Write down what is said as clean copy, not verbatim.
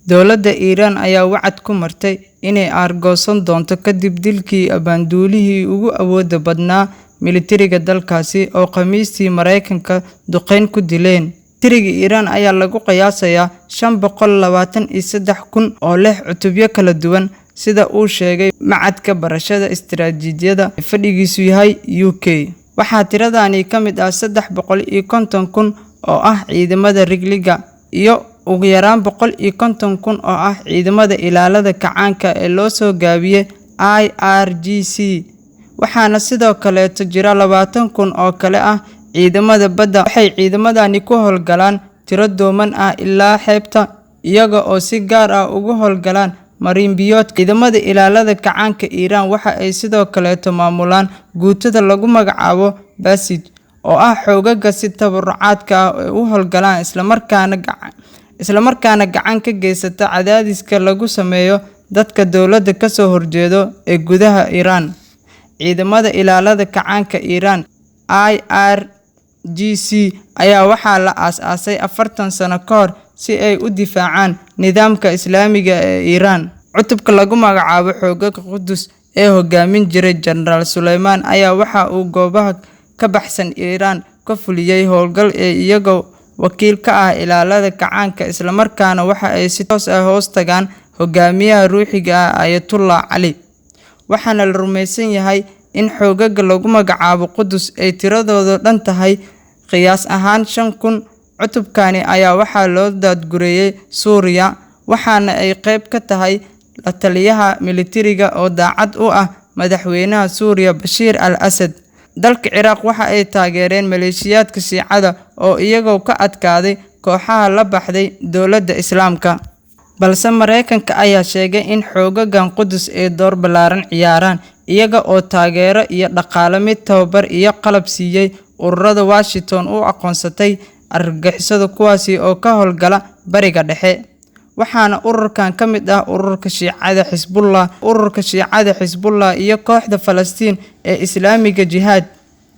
Dowladda Iran ayaa wacad ku martay inay aargoosan doonto kadib dilkii abaanduulihii ugu awoodda badnaa militariga dalkaasi oo Khamiistii Mareykanka duqeyn ku dileen. Militariga Iran ayaa lagu qiyaasayaa 523,000 oo leh cutubyo kala duwan, sida uu sheegay Macadka Barashada Istiraatiijiyadda ee fadhigiisu yahay UK. Waxaa tiradani ka mid ah 350,000 oo ah ciidamada Rigliga iyo ugu yaraan 150,000 oo ah ciidamada ilaalada kacaanka ee loo soo gaabiyay IRGC. waxaana sidoo kale jira 20,000 oo kale ah ciidamada badda. Waxay ciidamadani ku howlgalaan tiro dooman ah ilaa xeebta, iyaga oo si gaar ah ugu howlgalaan marin-biyoodka. Ciidamada ilaalada kacaanka Iran waxa ay sidoo kale maamulaan guutada lagu magacaabo Basij, oo ah xoogagga si tabarucaadka ah u howlgalaan isla markaana gacan ka geysata cadaadiska lagu sameeyo dadka dowladda ka soo horjeeda ee gudaha Iran. Ciidamada ilaalada kacaanka Iran IRGC ayaa waxaa la aasaasay 40 sano ka hor si ay u difaacaan nidaamka Islaamiga ee Iran. Cutubka lagu magacaabo Xoogagga Qudus ee hogaamin jiray Generaal Sulaymaan ayaa waxa uu goobaha ka baxsan Iran ka fuliyay howlgal iyagoo wakiil ka ah ilaalada kacaanka, isla markaana waxa ay si toos ah hoos tagaan hogaamiyaha ruuxiga ah Ayatollah Ali. waxaana la rumaysan yahay in xoogagga lagu magacaabo Qudus ay tiradoodu dhan tahay qiyaas ahaan 5,000. Cutubkani ayaa waxaa loo daadgureeyay Suuriya, waxaana ay qayb ka tahay la taliyaha militariga oo daacad u ah madaxweynaha Suuriya Bashir al-Assad. Dalka Ciraaq waxa ay taageereen maleeshiyaadka Shiicada oo iyagoo ka adkaaday kooxaha la baxday Dowladda Islaamka. balse Mareykanka ayaa sheegay in xoogaggan Qudus ay door ballaaran ciyaaraan, iyaga oo taageero iyo dhaqaale mid tababar iyo qalab siiyay ururada Washington u aqoonsatay argagixisada kuwaasi oo ka howlgala Bariga Dhexe. waxaana ururkan ka mid ah ururka Shiicada Xisbullah iyo kooxda Falastiin ee Islaamiga Jihaad.